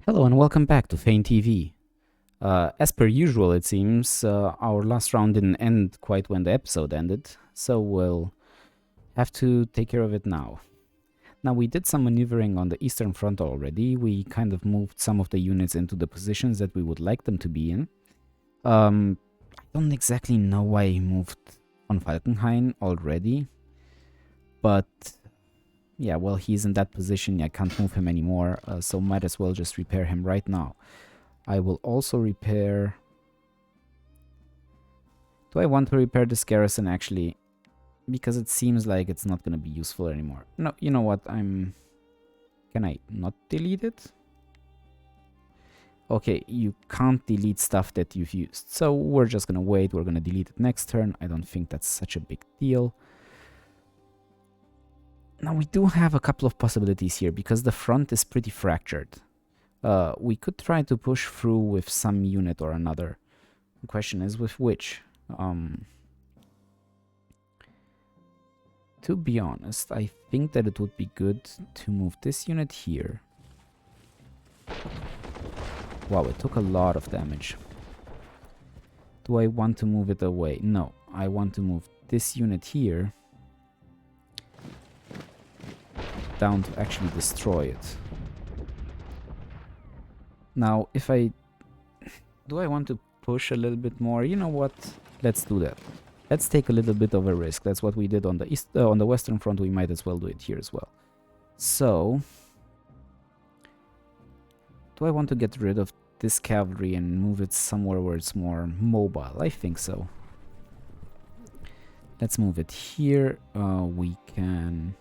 Hello and welcome back to Fane TV. As per usual, it seems, our last round didn't end quite when the episode ended, so we'll have to take care of it now. Now, we did some maneuvering on the Eastern Front already. We kind of moved some of the units into the positions that we would like them to be in. I don't exactly know why he moved on Falkenhayn already, but yeah, well, he's in that position. I can't move him anymore, so might as well just repair him right now. I will also repair... Do I want to repair this garrison, actually? Because it seems like it's not going to be useful anymore. No, you know what? Can I not delete it? Okay, you can't delete stuff that you've used. So we're just going to wait. We're going to delete it next turn. I don't think that's such a big deal. Now, we do have a couple of possibilities here because the front is pretty fractured. We could try to push through with some unit or another. The question is with which? To be honest, I think that it would be good to move this unit here. Wow, it took a lot of damage. Do I want to move it away? No, I want to move this unit here down to actually destroy it. Now, if I... Do I want to push a little bit more? You know what? Let's do that. Let's take a little bit of a risk. That's what we did on the on the Western Front. We might as well do it here as well. So, do I want to get rid of this cavalry and move it somewhere where it's more mobile? I think so. Let's move it here. We can...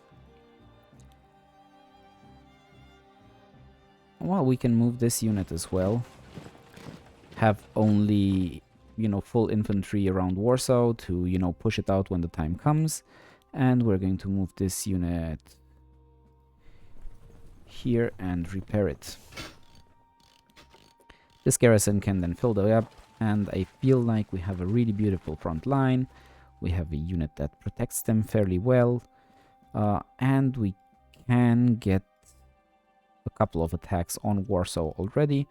Well, we can move this unit as well. Have only, you know, full infantry around Warsaw to, you know, push it out when the time comes. And we're going to move this unit here and repair it. This garrison can then fill the gap, and I feel like we have a really beautiful front line. We have a unit that protects them fairly well, and we can get a couple of attacks on Warsaw already.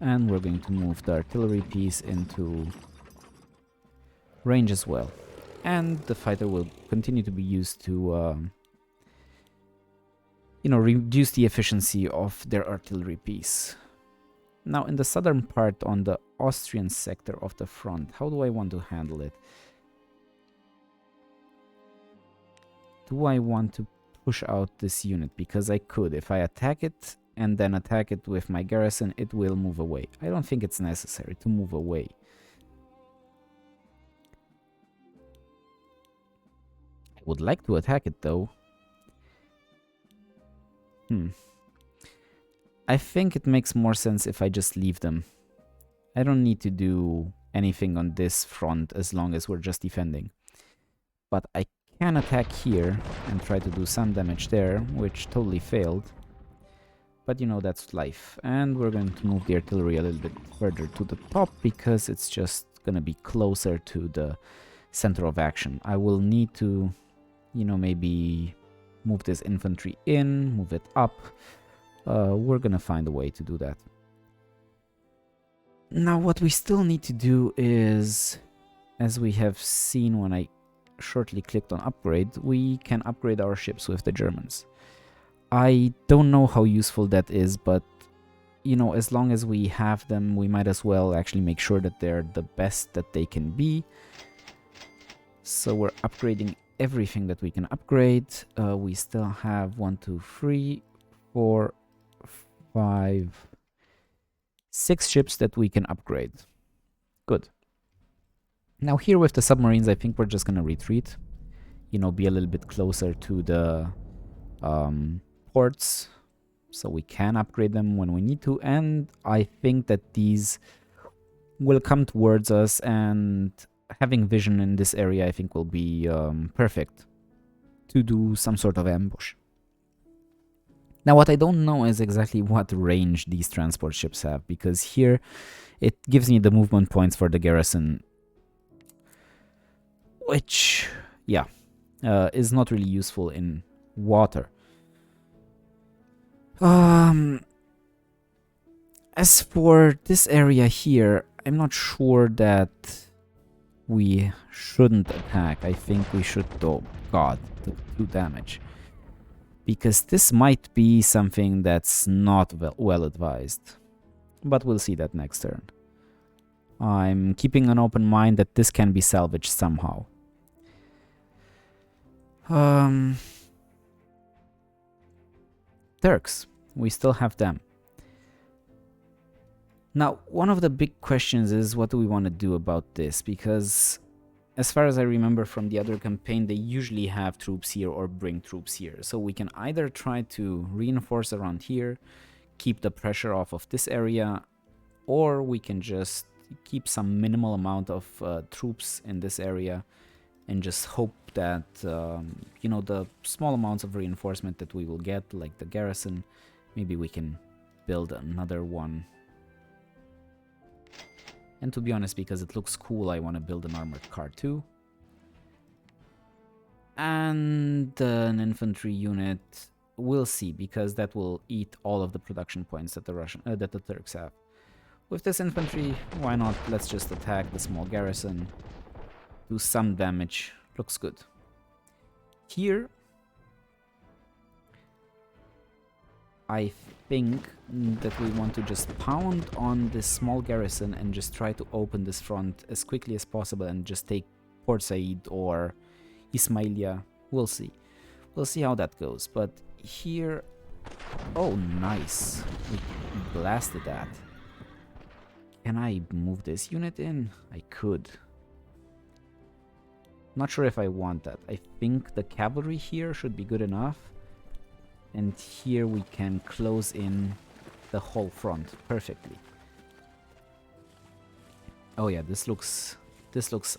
And we're going to move the artillery piece into range as well. And the fighter will continue to be used to, you know, reduce the efficiency of their artillery piece. Now, in the southern part, on the Austrian sector of the front, how do I want to handle it? Do I want to push out this unit? Because I could. If I attack it and then attack it with my garrison, it will move away. I don't think it's necessary to move away. I would like to attack it, though. I think it makes more sense if I just leave them. I don't need to do anything on this front as long as we're just defending. But I can attack here and try to do some damage there, which totally failed. But you know, that's life. And we're going to move the artillery a little bit further to the top because it's just gonna be closer to the center of action. I will need to, you know, maybe move this infantry in, move it up. We're gonna find a way to do that. Now, what we still need to do is, as we have seen when I shortly clicked on upgrade, we can upgrade our ships with the Germans. I don't know how useful that is, but you know, as long as we have them, we might as well actually make sure that they're the best that they can be. So we're upgrading everything that we can upgrade. We still have 1, 2, 3, 4, 5, 6 ships that we can upgrade. Good. Now here with the submarines, I think we're just gonna retreat. You know, be a little bit closer to the ports, so we can upgrade them when we need to. And I think that these will come towards us, and having vision in this area I think will be perfect to do some sort of ambush. Now, what I don't know is exactly what range these transport ships have, because here it gives me the movement points for the garrison, which, yeah, is not really useful in water. As for this area here, I'm not sure that we shouldn't attack. I think we should, oh god, took 2 damage. Because this might be something that's not well advised. But we'll see that next turn. I'm keeping an open mind that this can be salvaged somehow. Turks. We still have them. Now, one of the big questions is what do we want to do about this? Because as far as I remember from the other campaign, they usually have troops here or bring troops here. So we can either try to reinforce around here, keep the pressure off of this area, or we can just keep some minimal amount of troops in this area and just hope that, you know, the small amounts of reinforcement that we will get, like the garrison, maybe we can build another one. And to be honest, because it looks cool, I want to build an armored car too. And an infantry unit, we'll see, because that will eat all of the production points that the Turks have. With this infantry, why not? Let's just attack the small garrison, do some damage. Looks good. Here, I think that we want to just pound on this small garrison and just try to open this front as quickly as possible and just take Port Said or Ismailia. We'll see. We'll see how that goes. But here... Oh, nice. We blasted that. Can I move this unit in? I could. Not sure if I want that. I think the cavalry here should be good enough. And here we can close in the whole front perfectly. Oh yeah, this looks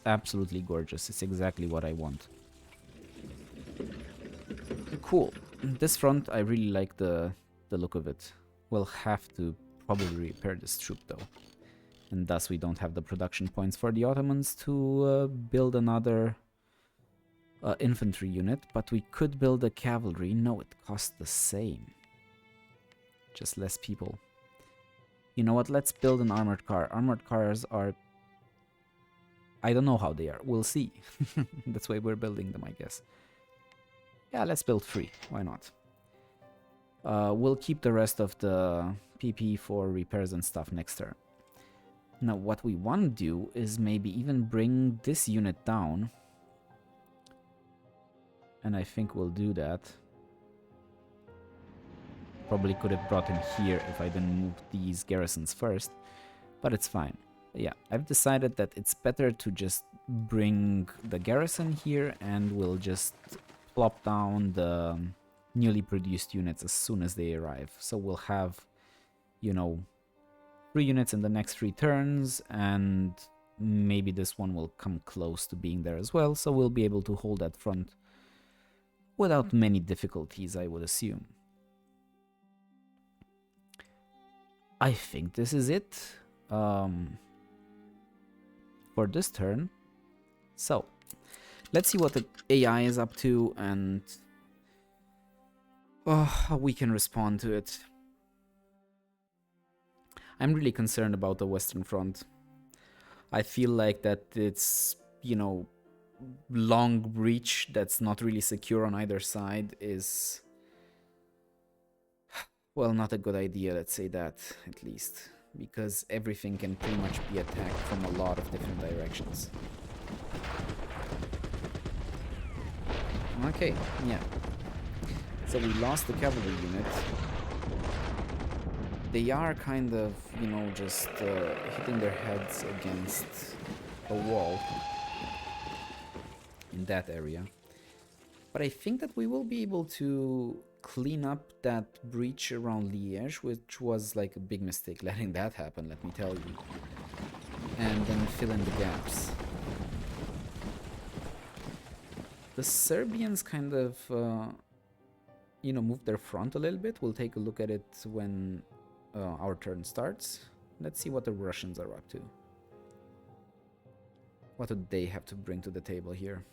absolutely gorgeous. It's exactly what I want. Cool. This front, I really like the look of it. We'll have to probably repair this troop though. And thus we don't have the production points for the Ottomans to build another infantry unit, but we could build a cavalry. No, it costs the same. Just less people. You know what? Let's build an armored car. Armored cars are... I don't know how they are. We'll see. That's why we're building them, I guess. Yeah, let's build 3. Why not? We'll keep the rest of the PP for repairs and stuff next turn. Now, what we want to do is maybe even bring this unit down. And I think we'll do that. Probably could have brought him here if I didn't move these garrisons first. But it's fine. Yeah, I've decided that it's better to just bring the garrison here and we'll just plop down the newly produced units as soon as they arrive. So we'll have, you know, 3 units in the next 3 turns, and maybe this one will come close to being there as well, so we'll be able to hold that front without many difficulties, I would assume. I think this is it for this turn. So, let's see what the AI is up to and how we can respond to it. I'm really concerned about the Western Front. I feel like that it's, you know, long breach that's not really secure on either side is, well, not a good idea, let's say that, at least. Because everything can pretty much be attacked from a lot of different directions. Okay, yeah. So we lost the cavalry unit. They are kind of, you know, just hitting their heads against a wall in that area. But I think that we will be able to clean up that breach around Liège, which was like a big mistake letting that happen, let me tell you. And then fill in the gaps. The Serbians kind of, you know, moved their front a little bit. We'll take a look at it when our turn starts. Let's see what the Russians are up to. What do they have to bring to the table here?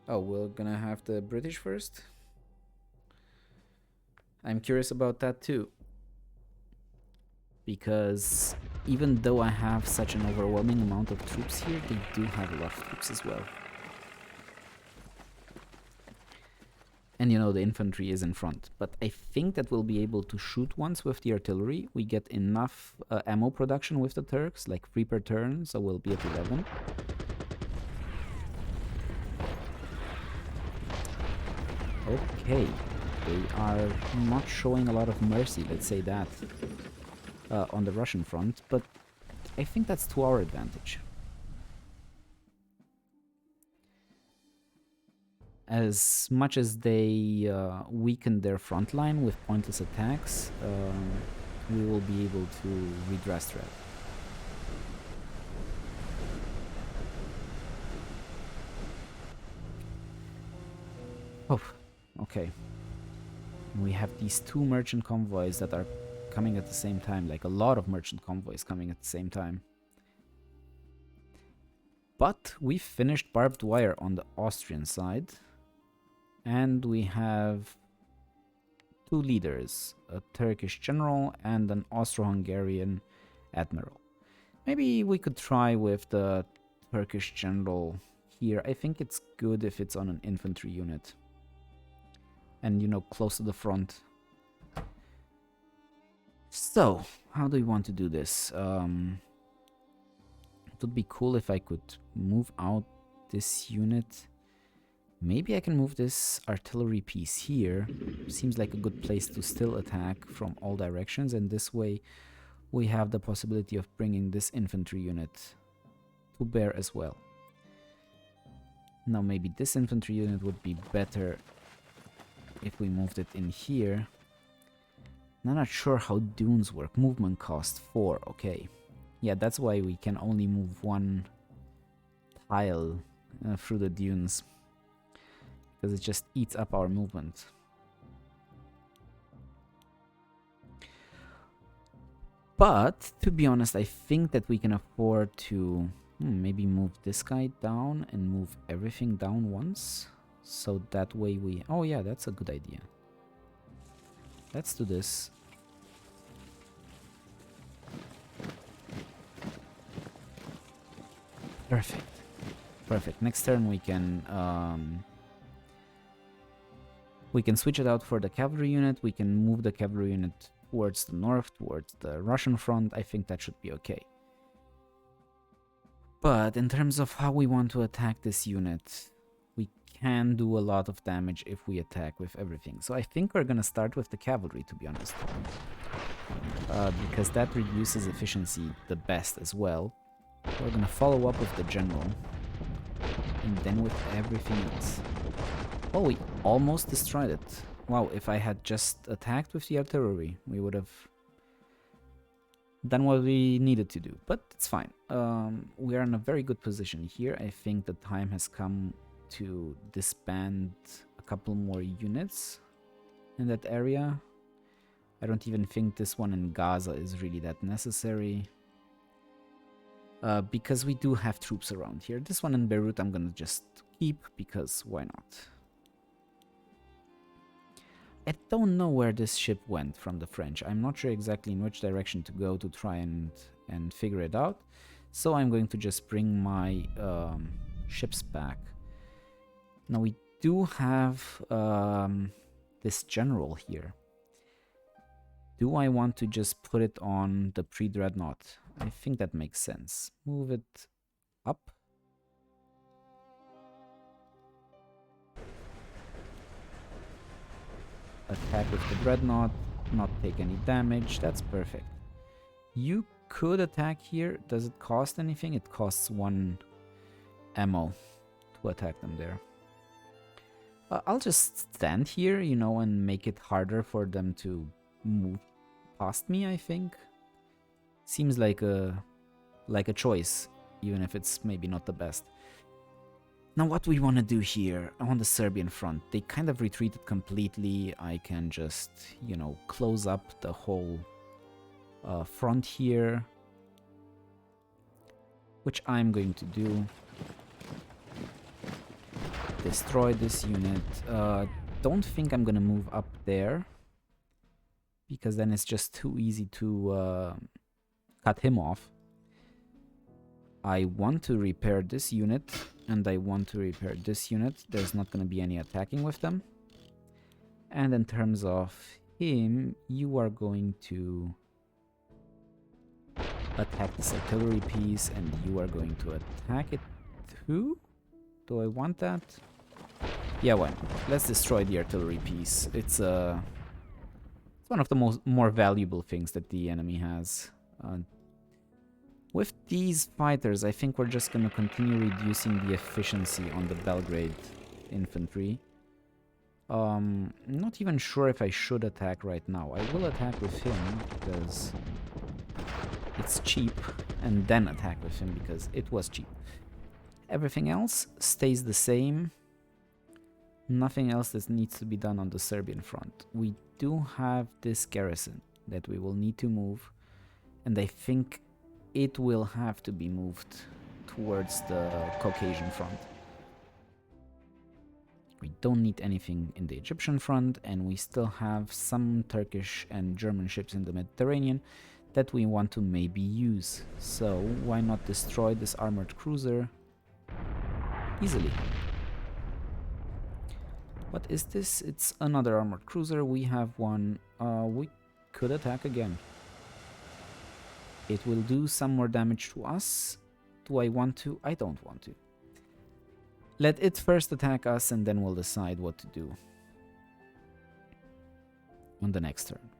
Oh, we're gonna have the British first. I'm curious about that too. Because even though I have such an overwhelming amount of troops here, they do have a lot of troops as well. And you know, the infantry is in front. But I think that we'll be able to shoot once with the artillery. We get enough ammo production with the Turks, like 3 per turn, so we'll be at 11. Okay, they are not showing a lot of mercy, let's say that, on the Russian front, but I think that's to our advantage. As much as they weaken their front line with pointless attacks, we will be able to redress threat. Oh, okay. We have these 2 merchant convoys that are coming at the same time, like a lot of merchant convoys coming at the same time. But we finished barbed wire on the Austrian side, and we have 2 leaders, a Turkish general and an Austro-Hungarian admiral. Maybe we could try with the Turkish general here. I think it's good if it's on an infantry unit. And, you know, close to the front. So, how do we want to do this? It would be cool if I could move out this unit. Maybe I can move this artillery piece here. Seems like a good place to still attack from all directions, and this way we have the possibility of bringing this infantry unit to bear as well. Now maybe this infantry unit would be better if we moved it in here. I'm not sure how dunes work. Movement cost 4, okay. Yeah, that's why we can only move 1 tile through the dunes. Because it just eats up our movement. But, to be honest, I think that we can afford to maybe move this guy down and move everything down once. So that way we... Oh yeah, that's a good idea. Let's do this. Perfect. Perfect. Next turn we can switch it out for the cavalry unit. We can move the cavalry unit towards the north, towards the Russian front. I think that should be okay. But in terms of how we want to attack this unit, we can do a lot of damage if we attack with everything. So I think we're gonna start with the cavalry, to be honest. Because that reduces efficiency the best as well. We're gonna follow up with the general. And then with everything else. Oh, we almost destroyed it. Wow, if I had just attacked with the artillery, we would have done what we needed to do. But it's fine. We are in a very good position here. I think the time has come to disband a couple more units in that area. I don't even think this one in Gaza is really that necessary. Because we do have troops around here. This one in Beirut I'm gonna just keep, because why not? I don't know where this ship went from the French. I'm not sure exactly in which direction to go to try and figure it out. So I'm going to just bring my ships back. Now we do have this general here. Do I want to just put it on the pre-dreadnought? I think that makes sense. Move it up. Attack with the dreadnought, not take any damage. That's perfect. You could attack here. Does it cost anything? It costs 1 ammo to attack them there. I'll just stand here, you know, and make it harder for them to move past me, I think. Seems like a choice, even if it's maybe not the best. Now what we want to do here on the Serbian front, they kind of retreated completely. I can just, you know, close up the whole front here, which I'm going to do. Destroy this unit. Don't think I'm gonna move up there. because then it's just too easy to cut him off. I want to repair this unit, and I want to repair this unit. There's not going to be any attacking with them. And in terms of him, you are going to attack this artillery piece, and you are going to attack it too? Do I want that? Yeah, why not? Let's destroy the artillery piece. It's one of the more valuable things that the enemy has. With these fighters, I think we're just gonna continue reducing the efficiency on the Belgrade infantry. Not even sure if I should attack right now. I will attack with him because it's cheap, and then attack with him because it was cheap. Everything else stays the same. Nothing else that needs to be done on the Serbian front. We do have this garrison that we will need to move, and I think it will have to be moved towards the Caucasian front. We don't need anything in the Egyptian front, and we still have some Turkish and German ships in the Mediterranean that we want to maybe use. So why not destroy this armored cruiser easily? What is this? It's another armored cruiser. We have one. We could attack again. It will do some more damage to us. Do I want to? I don't want to. Let it first attack us, and then we'll decide what to do on the next turn.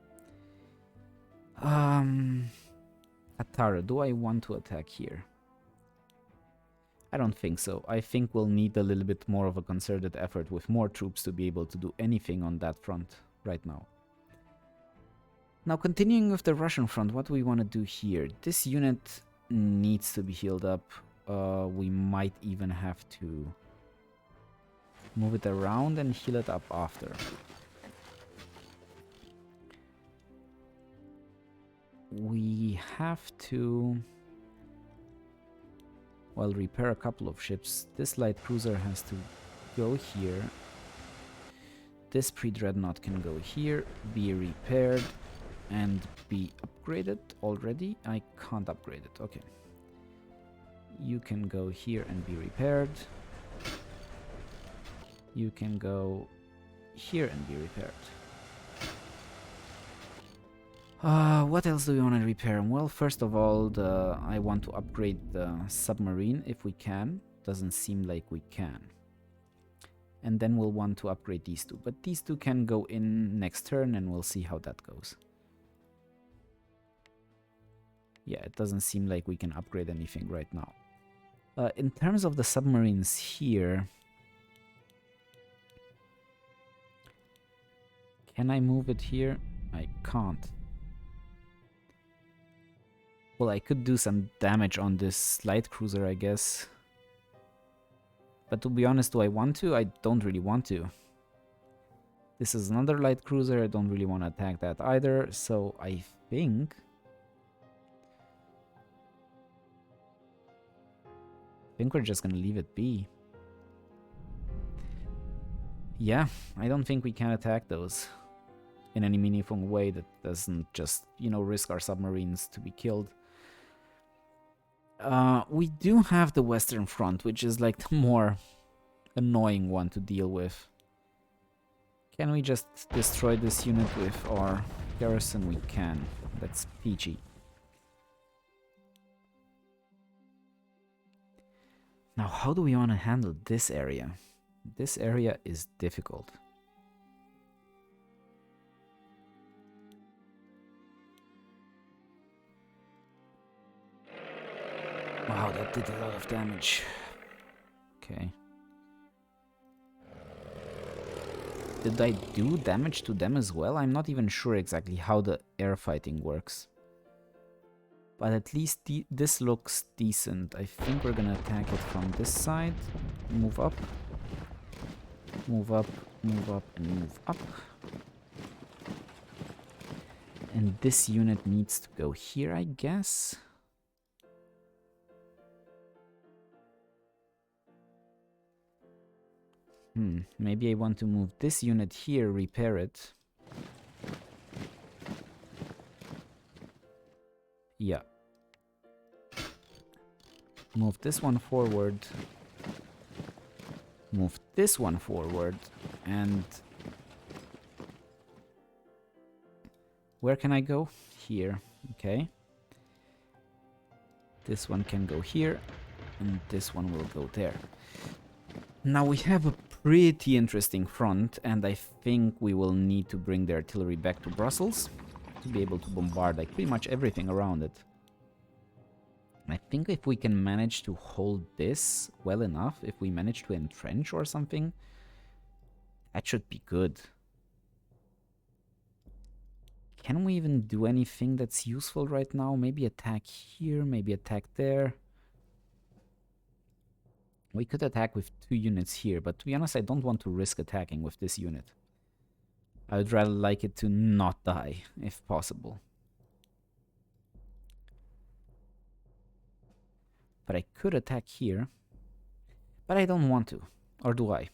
Atara, do I want to attack here? I don't think so. I think we'll need a little bit more of a concerted effort with more troops to be able to do anything on that front right now. Now, continuing with the Russian front, what do we want to do here? This unit needs to be healed up. We might even have to move it around and heal it up after. We have to, well, repair a couple of ships. This light cruiser has to go here. This pre-dreadnought can go here, be repaired, and be upgraded already. I can't upgrade it. Okay. You can go here and be repaired. You can go here and be repaired. What else do we want to repair? Well, first of all, I want to upgrade the submarine if we can. Doesn't seem like we can. And then we'll want to upgrade these two. But these two can go in next turn, and we'll see how that goes. Yeah, it doesn't seem like we can upgrade anything right now. In terms of the submarines here, can I move it here? I can't. Well, I could do some damage on this light cruiser, I guess. But to be honest, do I want to? I don't really want to. This is another light cruiser. I don't really want to attack that either. So I think we're just gonna leave it be. Yeah, I don't think we can attack those in any meaningful way that doesn't just, you know, risk our submarines to be killed. We do have the Western Front, which is like the more annoying one to deal with. Can we just destroy this unit with our garrison? We can. That's peachy. Now, how do we want to handle this area? This area is difficult. Wow, that did a lot of damage. Okay. Did I do damage to them as well? I'm not even sure exactly how the air fighting works. But at least this looks decent. I think we're gonna attack it from this side. Move up. Move up, move up, and move up. And this unit needs to go here, I guess. Maybe I want to move this unit here, repair it. Yeah. Move this one forward. Move this one forward. And where can I go? Here. Okay. This one can go here. And this one will go there. Now we have a pretty interesting front, and I think we will need to bring the artillery back to Brussels to be able to bombard like pretty much everything around it. I think if we can manage to hold this well enough, if we manage to entrench or something, that should be good. Can we even do anything that's useful right now? Maybe attack here, maybe attack there. We could attack with 2 units here, but to be honest, I don't want to risk attacking with this unit. I would rather like it to not die, if possible. But I could attack here. But I don't want to. Or do I?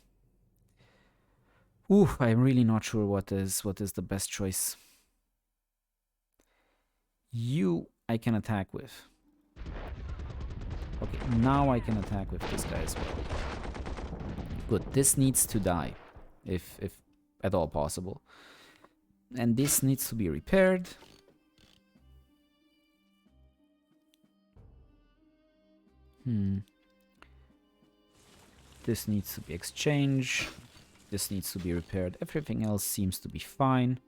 Ooh, I'm really not sure what is the best choice. You, I can attack with. Okay, now I can attack with this guy as well. Good, this needs to die, if at all possible. And this needs to be repaired. This needs to be exchanged. This needs to be repaired. Everything else seems to be fine.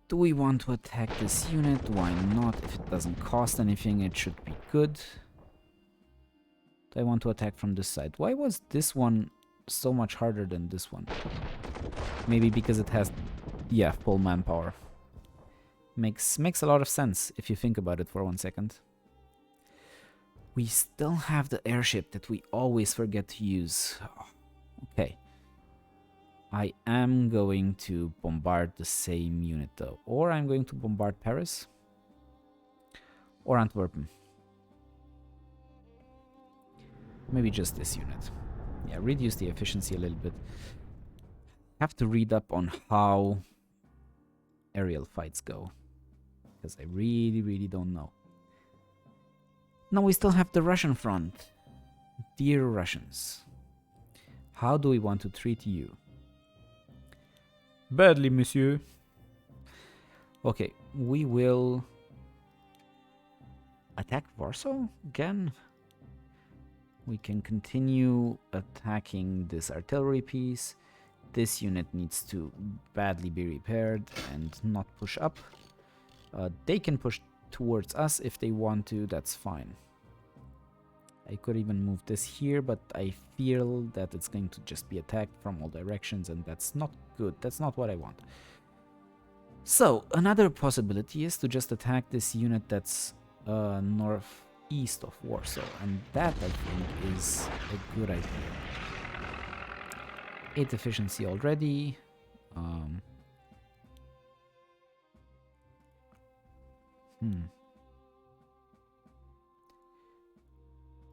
Do we want to attack this unit? Why not? If it doesn't cost anything, it should be good. Do I want to attack from this side? Why was this one so much harder than this one? Maybe because it has, yeah, full manpower. Makes a lot of sense if you think about it for 1 second. We still have the airship that we always forget to use. Okay. I am going to bombard the same unit though. Or I'm going to bombard Paris. Or Antwerpen. Maybe just this unit. Yeah, reduce the efficiency a little bit. Have to read up on how aerial fights go. Because I really don't know. Now we still have the Russian front. Dear Russians. How do we want to treat you? Badly, monsieur. Okay, we will attack Warsaw again. We can continue attacking this artillery piece. This unit needs to badly be repaired and not push up. They can push towards us if they want to, that's fine. I could even move this here, but I feel that it's going to just be attacked from all directions, and that's not good. That's not what I want. So, another possibility is to just attack this unit that's northeast of Warsaw, and that, I think, is a good idea. 8 efficiency already.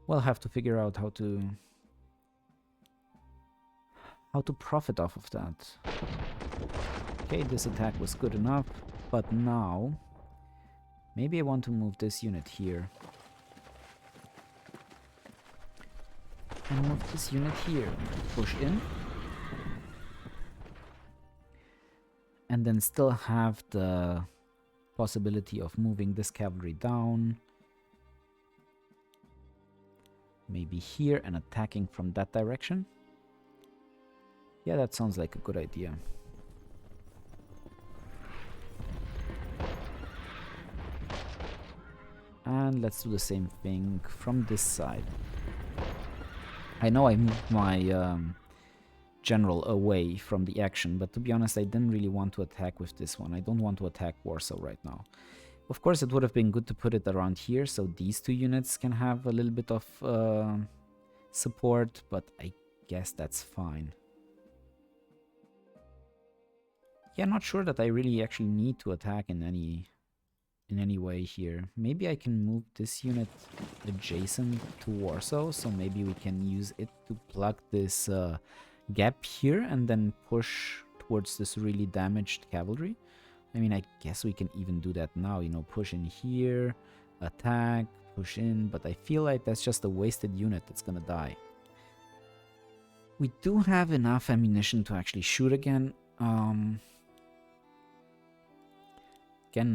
We'll have to figure out how to profit off of that. Okay, this attack was good enough, but now maybe I want to move this unit here. And move this unit here. Push in. And then still have the possibility of moving this cavalry down. Maybe here and attacking from that direction. Yeah, that sounds like a good idea. And let's do the same thing from this side. I know I moved my general away from the action, but to be honest, I didn't really want to attack with this one. I don't want to attack Warsaw right now. Of course, it would have been good to put it around here, so these 2 units can have a little bit of support, but I guess that's fine. Yeah, not sure that I really actually need to attack in any way here. Maybe I can move this unit adjacent to Warsaw, so maybe we can use it to plug this gap here and then push towards this really damaged cavalry. I mean, I guess we can even do that now, you know, push in here, attack, push in, but I feel like that's just a wasted unit that's gonna die. We do have enough ammunition to actually shoot again. Again,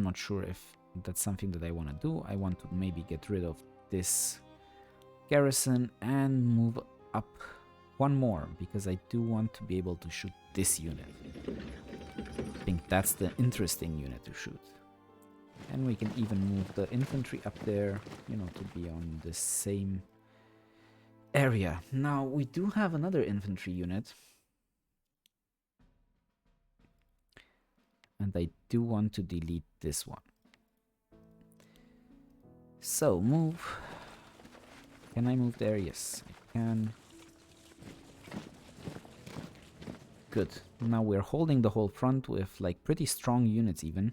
not sure if that's something that I want to do. I want to maybe get rid of this garrison and move up one more, because I do want to be able to shoot this unit. I think that's the interesting unit to shoot. And we can even move the infantry up there, you know, to be on the same area. Now, we do have another infantry unit. And I do want to delete this one. So, move. Can I move there? Yes, I can. Good. Now we're holding the whole front with like pretty strong units even.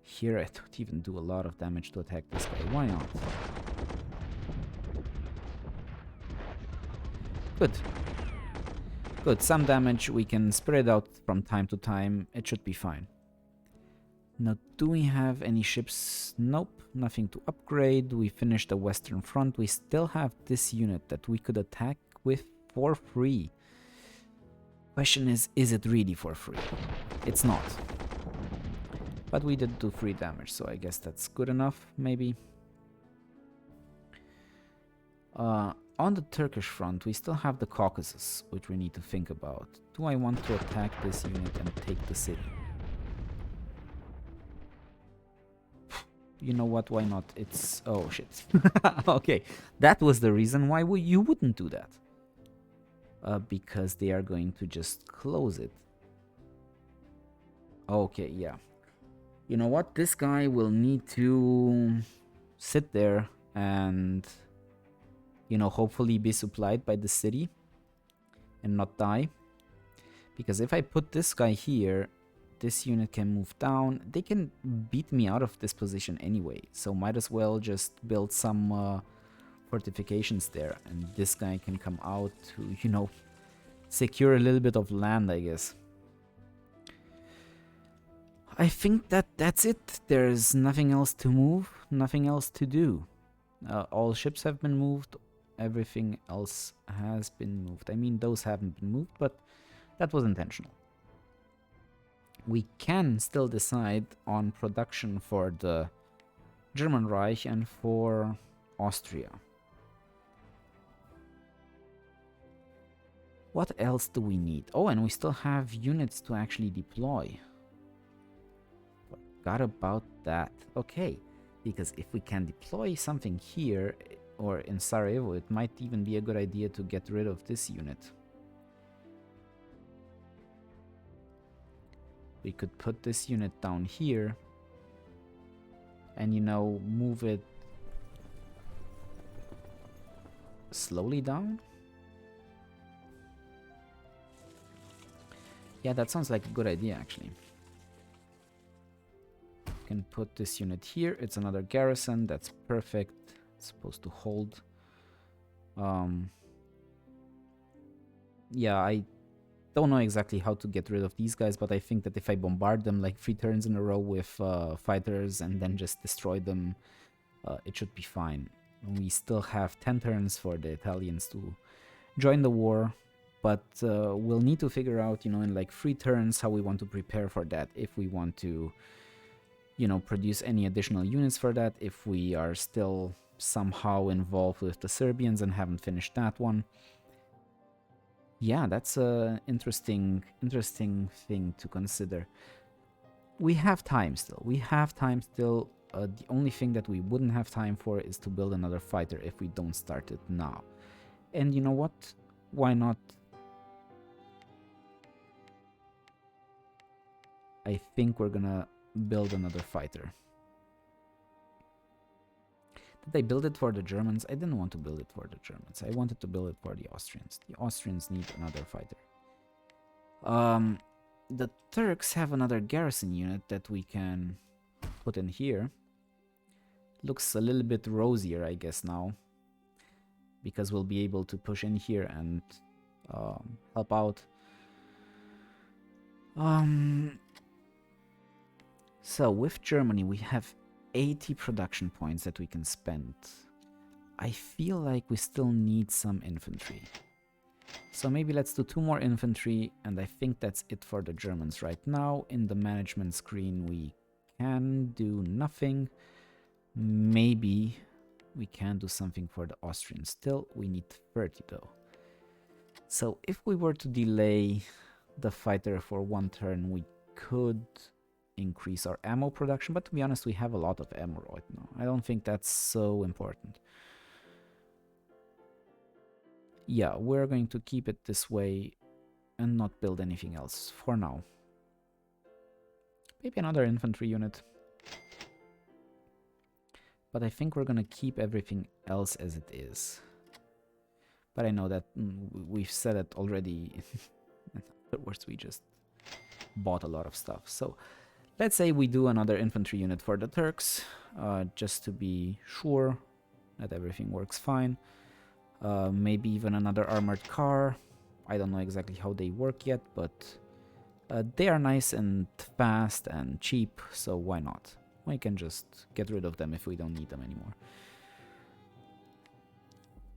Here I don't even do a lot of damage to attack this guy. Why not? Good. Good, some damage. We can spread out from time to time. It should be fine. Now, do we have any ships? Nope, nothing to upgrade. We finished the Western Front. We still have this unit that we could attack with for free. Question is it really for free? It's not. But we did do 3 damage, so I guess that's good enough, maybe. On the Turkish front, we still have the Caucasus, which we need to think about. Do I want to attack this unit and take the city? You know what, why not? It's... oh, shit. Okay, that was the reason why you wouldn't do that. Because they are going to just close it. Okay, yeah. You know what? This guy will need to sit there and, you know, hopefully be supplied by the city and not die. Because if I put this guy here, this unit can move down. They can beat me out of this position anyway, so might as well just build some fortifications there, and this guy can come out to, you know, secure a little bit of land, I guess. I think that's it. There's nothing else to move, nothing else to do. All ships have been moved, everything else has been moved. I mean, those haven't been moved, but that was intentional. We can still decide on production for the German Reich and for Austria. What else do we need? Oh, and we still have units to actually deploy. Forgot about that. Okay, because if we can deploy something here or in Sarajevo, it might even be a good idea to get rid of this unit. We could put this unit down here and, you know, move it slowly down. Yeah, that sounds like a good idea, actually. Can put this unit here. It's another garrison. That's perfect. It's supposed to hold. Yeah, I don't know exactly how to get rid of these guys, but I think that if I bombard them like 3 turns in a row with fighters and then just destroy them, it should be fine. We still have 10 turns for the Italians to join the war, but we'll need to figure out, you know, in like 3 turns how we want to prepare for that. If we want to, you know, produce any additional units for that, if we are still somehow involved with the Serbians and haven't finished that one. Yeah, that's a interesting thing to consider. We have time still. We have time still. The only thing that we wouldn't have time for is to build another fighter if we don't start it now. And you know what? Why not? I think we're gonna build another fighter. Did I build it for the Germans? I didn't want to build it for the Germans. I wanted to build it for the Austrians. The Austrians need another fighter. The Turks have another garrison unit that we can put in here. Looks a little bit rosier, I guess, now. Because we'll be able to push in here and help out. So with Germany, we have 80 production points that we can spend. I feel like we still need some infantry. So maybe let's do 2 more infantry, and I think that's it for the Germans right now. In the management screen, we can do nothing. Maybe we can do something for the Austrians. Still, we need 30 though. So if we were to delay the fighter for 1 turn, we could increase our ammo production, but to be honest, we have a lot of ammo right now. I don't think that's so important. Yeah, we're going to keep it this way and not build anything else for now. Maybe another infantry unit. But I think we're gonna keep everything else as it is. But I know that we've said it already. In other words, we just bought a lot of stuff. So let's say we do another infantry unit for the Turks, just to be sure that everything works fine. Maybe even another armored car. I don't know exactly how they work yet, but they are nice and fast and cheap, so why not? We can just get rid of them if we don't need them anymore.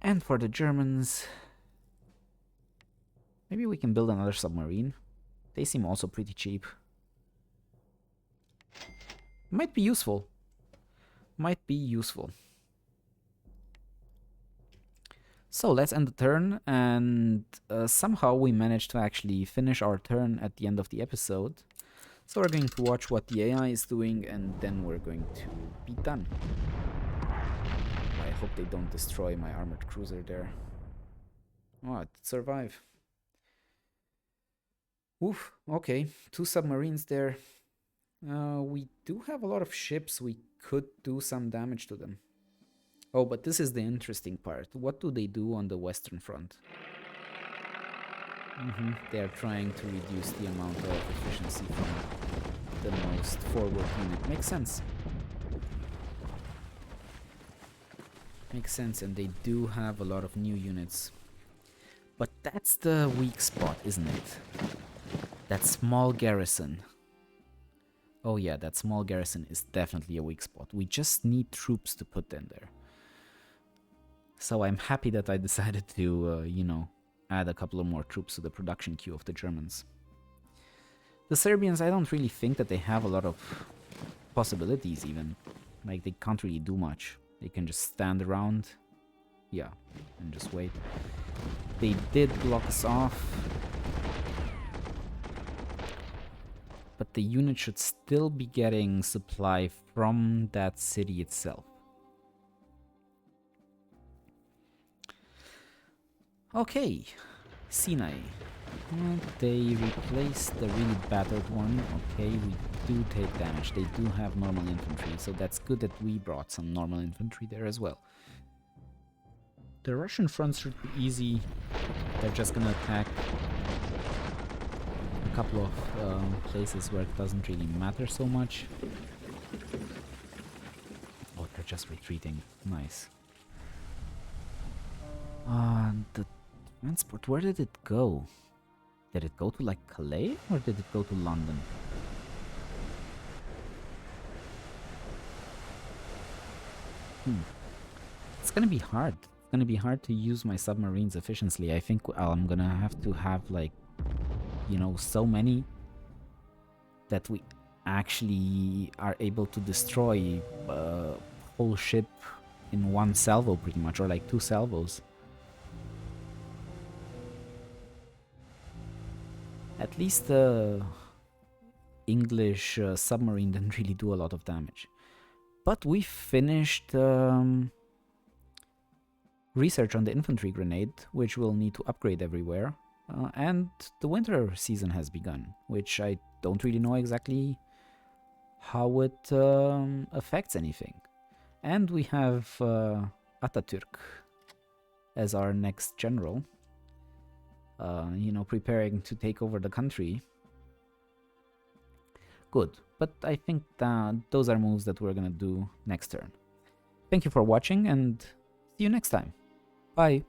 And for the Germans, maybe we can build another submarine. They seem also pretty cheap. Might be useful. Might be useful. So let's end the turn, and somehow we managed to actually finish our turn at the end of the episode. So we're going to watch what the AI is doing, and then we're going to be done. I hope they don't destroy my armored cruiser there. Oh, it did survive. Oof, okay, 2 submarines there. We do have a lot of ships, we could do some damage to them. Oh, but this is the interesting part. What do they do on the Western Front? They are trying to reduce the amount of efficiency from the most forward unit. Makes sense. Makes sense, and they do have a lot of new units. But that's the weak spot, isn't it? That small garrison. Oh yeah, that small garrison is definitely a weak spot. We just need troops to put them there. So I'm happy that I decided to, you know, add a couple of more troops to the production queue of the Germans. The Serbians, I don't really think that they have a lot of possibilities even. Like, they can't really do much. They can just stand around, yeah, and just wait. They did block us off. But the unit should still be getting supply from that city itself. Okay, Sinai. They replaced the really battered one. Okay, we do take damage. They do have normal infantry, so that's good that we brought some normal infantry there as well. The Russian front should be easy. They're just gonna attack a couple of places where it doesn't really matter so much. Oh, they're just retreating. Nice. The transport, where did it go? Did it go to, like, Calais, or did it go to London? It's gonna be hard. It's gonna be hard to use my submarines efficiently. I think I'm gonna have to have, like, you know, so many that we actually are able to destroy a whole ship in one salvo, pretty much, or like 2 salvos. At least the English submarine didn't really do a lot of damage. But we finished research on the infantry grenade, which we'll need to upgrade everywhere. And the winter season has begun, which I don't really know exactly how it affects anything. And we have Atatürk as our next general. You know, preparing to take over the country. Good, but I think that those are moves that we're gonna do next turn. Thank you for watching, and see you next time. Bye!